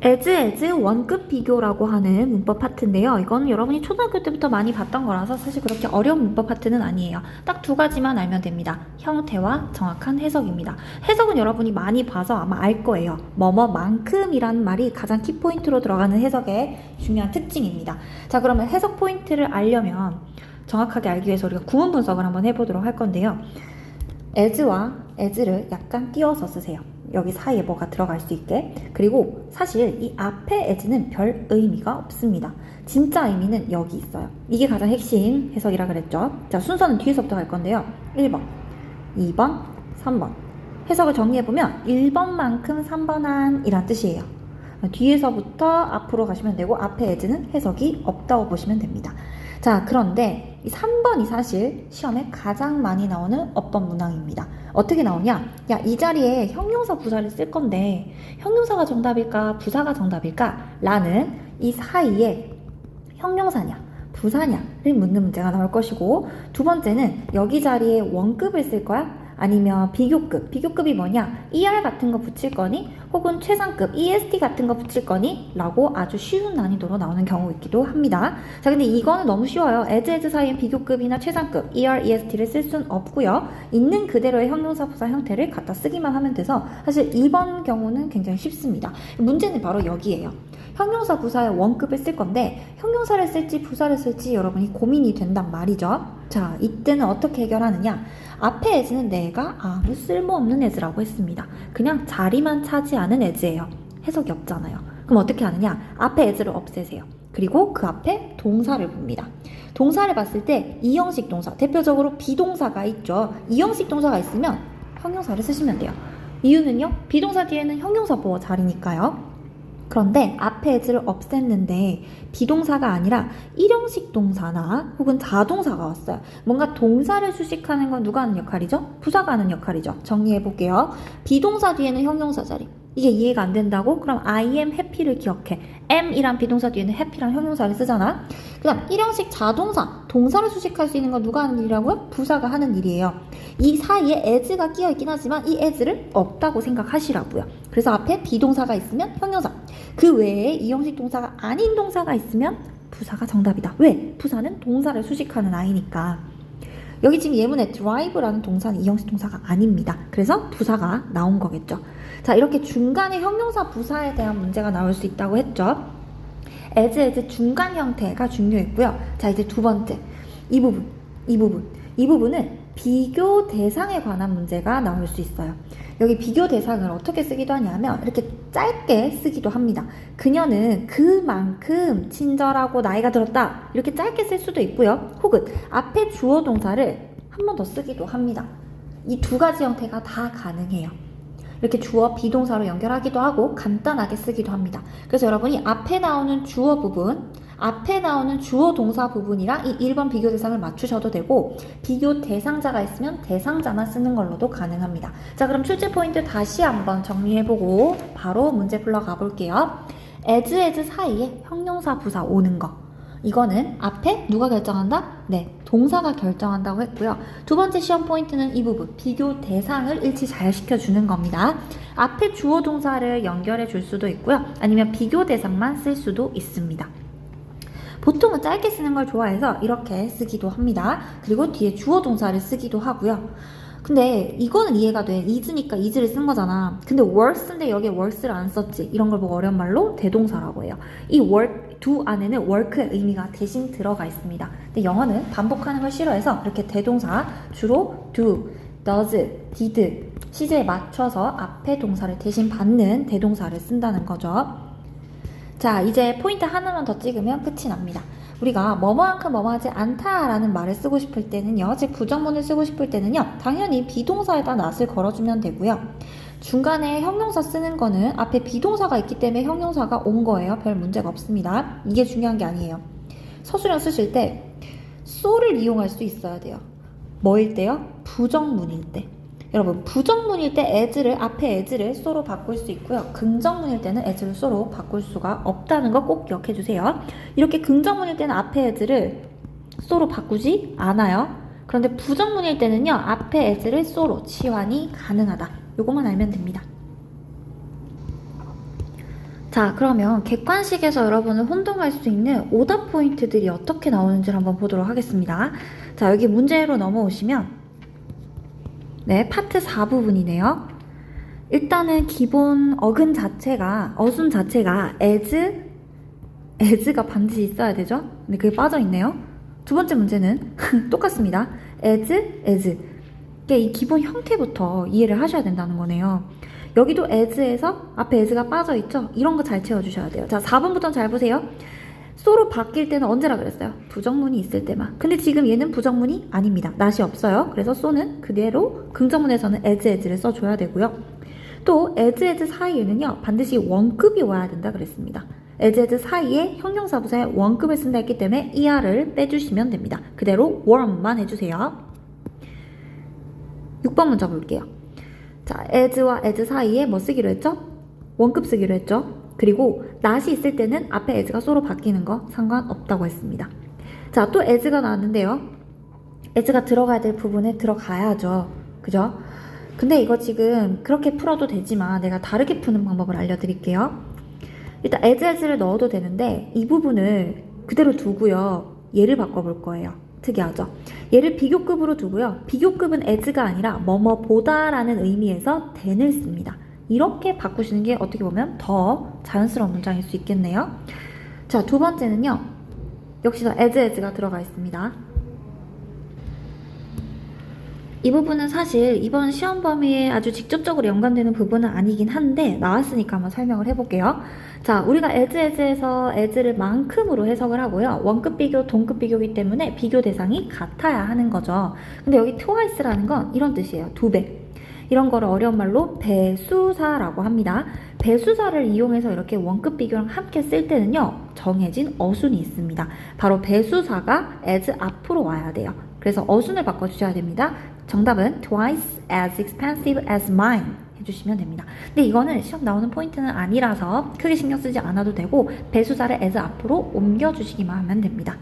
as 원급 비교라고 하는 문법 파트인데요. 이건 여러분이 초등학교 때부터 많이 봤던 거라서 사실 그렇게 어려운 문법 파트는 아니에요. 딱 두 가지만 알면 됩니다. 형태와 정확한 해석입니다. 해석은 여러분이 많이 봐서 아마 알 거예요. 뭐뭐만큼이라는 말이 가장 키포인트로 들어가는 해석의 중요한 특징입니다. 자, 그러면 해석 포인트를 알려면 정확하게 알기 위해서 우리가 구문 분석을 한번 해보도록 할 건데요. as와 as를 약간 띄워서 쓰세요. 여기 사이에 뭐가 들어갈 수 있게. 그리고 사실 이 앞에 as는 별 의미가 없습니다. 진짜 의미는 여기 있어요. 이게 가장 핵심 해석이라 그랬죠. 자, 순서는 뒤에서부터 갈 건데요. 1번, 2번, 3번. 해석을 정리해보면 1번만큼 3번 한 이란 뜻이에요. 뒤에서부터 앞으로 가시면 되고 앞에 as는 해석이 없다고 보시면 됩니다. 자, 그런데 이 3번이 사실 시험에 가장 많이 나오는 어법 문항입니다. 어떻게 나오냐? 야, 이 자리에 형용사 부사를 쓸 건데 형용사가 정답일까? 부사가 정답일까? 라는 이 사이에 형용사냐? 부사냐를 묻는 문제가 나올 것이고, 두 번째는 여기 자리에 원급을 쓸 거야? 아니면 비교급, 비교급이 뭐냐? ER 같은 거 붙일 거니? 혹은 최상급, EST 같은 거 붙일 거니? 라고 아주 쉬운 난이도로 나오는 경우 있기도 합니다. 자, 근데 이거는 너무 쉬워요. as 사이엔 비교급이나 최상급, ER, EST를 쓸 순 없고요. 있는 그대로의 형용사 부사 형태를 갖다 쓰기만 하면 돼서 사실 이번 경우는 굉장히 쉽습니다. 문제는 바로 여기에요. 형용사 부사의 원급을 쓸 건데 형용사를 쓸지 부사를 쓸지 여러분이 고민이 된단 말이죠. 자, 이때는 어떻게 해결하느냐? 앞에 as는 내가 아무 쓸모없는 as라고 했습니다. 그냥 자리만 차지하는 as예요. 해석이 없잖아요. 그럼 어떻게 하느냐? 앞에 as를 없애세요. 그리고 그 앞에 동사를 봅니다. 동사를 봤을 때 이형식 동사, 대표적으로 비동사가 있죠. 이형식 동사가 있으면 형용사를 쓰시면 돼요. 이유는요? 비동사 뒤에는 형용사 보호 자리니까요. 그런데 앞에 as를 없앴는데 비동사가 아니라 일형식 동사나 혹은 자동사가 왔어요. 뭔가 동사를 수식하는 건 누가 하는 역할이죠? 부사가 하는 역할이죠. 정리해 볼게요. 비동사 뒤에는 형용사 자리. 이게 이해가 안 된다고? 그럼 I am happy를 기억해. am이란 비동사 뒤에는 happy란 형용사를 쓰잖아. 그 다음 일형식 자동사, 동사를 수식할 수 있는 건 누가 하는 일이라고요? 부사가 하는 일이에요. 이 사이에 as가 끼어있긴 하지만 이 as를 없다고 생각하시라고요. 그래서 앞에 비동사가 있으면 형용사, 그 외에 이형식 동사가 아닌 동사가 있으면 부사가 정답이다. 왜? 부사는 동사를 수식하는 아이니까. 여기 지금 예문에 drive라는 동사는 이형식 동사가 아닙니다. 그래서 부사가 나온 거겠죠. 자, 이렇게 중간에 형용사 부사에 대한 문제가 나올 수 있다고 했죠. as 중간 형태가 중요했고요. 자, 이제 두 번째 이 부분은 비교 대상에 관한 문제가 나올 수 있어요. 여기 비교 대상을 어떻게 쓰기도 하냐면 이렇게 짧게 쓰기도 합니다. 그녀는 그만큼 친절하고 나이가 들었다. 이렇게 짧게 쓸 수도 있고요. 혹은 앞에 주어 동사를 한 번 더 쓰기도 합니다. 이 두 가지 형태가 다 가능해요. 이렇게 주어 비동사로 연결하기도 하고 간단하게 쓰기도 합니다. 그래서 여러분이 앞에 나오는 주어 부분, 앞에 나오는 주어 동사 부분이랑 이 1번 비교 대상을 맞추셔도 되고 비교 대상자가 있으면 대상자만 쓰는 걸로도 가능합니다. 자, 그럼 출제 포인트 다시 한번 정리해보고 바로 문제 풀러 가볼게요. as 사이에 형용사 부사 오는 거. 이거는 앞에 누가 결정한다? 네, 동사가 결정한다고 했고요. 두 번째 시험 포인트는 이 부분, 비교 대상을 일치 잘 시켜주는 겁니다. 앞에 주어 동사를 연결해 줄 수도 있고요. 아니면 비교 대상만 쓸 수도 있습니다. 보통은 짧게 쓰는 걸 좋아해서 이렇게 쓰기도 합니다. 그리고 뒤에 주어 동사를 쓰기도 하고요. 근데 이거는 이해가 돼. is니까 is를 쓴 거잖아. 근데 work인데 여기에 works를 안 썼지. 이런 걸 보고 어려운 말로 대동사라고 해요. 이 work, do 안에는 work의 의미가 대신 들어가 있습니다. 근데 영어는 반복하는 걸 싫어해서 이렇게 대동사, 주로 do, does, did, 시제에 맞춰서 앞에 동사를 대신 받는 대동사를 쓴다는 거죠. 자, 이제 포인트 하나만 더 찍으면 끝이 납니다. 우리가 뭐뭐만큼 뭐뭐하지 않다라는 말을 쓰고 싶을 때는요, 즉 부정문을 쓰고 싶을 때는요, 당연히 비동사에다 not을 걸어주면 되고요. 중간에 형용사 쓰는 거는 앞에 비동사가 있기 때문에 형용사가 온 거예요. 별 문제가 없습니다. 이게 중요한 게 아니에요. 서술형 쓰실 때 so를 이용할 수 있어야 돼요. 뭐일 때요? 부정문일 때. 여러분, 부정문일 때 as를, 앞에 as를 so로 바꿀 수 있고요. 긍정문일 때는 as를 so로 바꿀 수가 없다는 거 꼭 기억해 주세요. 이렇게 긍정문일 때는 앞에 as를 so로 바꾸지 않아요. 그런데 부정문일 때는요, 앞에 as를 so로 치환이 가능하다. 요것만 알면 됩니다. 자, 그러면 객관식에서 여러분을 혼동할 수 있는 오답 포인트들이 어떻게 나오는지를 한번 보도록 하겠습니다. 자, 여기 문제로 넘어오시면 네, 파트 4 부분이네요. 일단은 기본 어근 자체가, 어순 자체가 as가 반드시 있어야 되죠? 근데 그게 빠져있네요. 두 번째 문제는 똑같습니다. as. 이 기본 형태부터 이해를 하셔야 된다는 거네요. 여기도 as에서 앞에 as가 빠져있죠? 이런 거 잘 채워주셔야 돼요. 자, 4번부터 잘 보세요. so로 바뀔 때는 언제라 그랬어요? 부정문이 있을 때만. 근데 지금 얘는 부정문이 아닙니다. not이 없어요. 그래서 so는 그대로 긍정문에서는 as를 써줘야 되고요. 또 as 사이에는요, 반드시 원급이 와야 된다 그랬습니다. as 사이에 형용사부사에 원급을 쓴다 했기 때문에 er를 빼주시면 됩니다. 그대로 warm만 해주세요. 6번 문제 볼게요. 자, as와 as 사이에 뭐 쓰기로 했죠? 원급 쓰기로 했죠? 그리고 not이 있을 때는 앞에 as가 so로 바뀌는 거 상관없다고 했습니다. 자, 또 as가 나왔는데요. as가 들어가야 될 부분에 들어가야죠. 그죠? 근데 이거 지금 그렇게 풀어도 되지만 내가 다르게 푸는 방법을 알려드릴게요. 일단 as를 넣어도 되는데 이 부분을 그대로 두고요. 얘를 바꿔볼 거예요. 특이하죠? 얘를 비교급으로 두고요. 비교급은 as가 아니라 뭐뭐보다 라는 의미에서 then을 씁니다. 이렇게 바꾸시는 게 어떻게 보면 더 자연스러운 문장일 수 있겠네요. 자, 두 번째는요. 역시나 as가 들어가 있습니다. 이 부분은 사실 이번 시험 범위에 아주 직접적으로 연관되는 부분은 아니긴 한데 나왔으니까 한번 설명을 해볼게요. 자, 우리가 as에서 as를 만큼으로 해석을 하고요. 원급 비교, 동급 비교이기 때문에 비교 대상이 같아야 하는 거죠. 근데 여기 twice라는 건 이런 뜻이에요. 2배. 이런 거를 어려운 말로 배수사라고 합니다. 배수사를 이용해서 이렇게 원급 비교랑 함께 쓸 때는요, 정해진 어순이 있습니다. 바로 배수사가 as 앞으로 와야 돼요. 그래서 어순을 바꿔주셔야 됩니다. 정답은 twice as expensive as mine 해주시면 됩니다. 근데 이거는 시험 나오는 포인트는 아니라서 크게 신경 쓰지 않아도 되고 배수사를 as 앞으로 옮겨주시기만 하면 됩니다.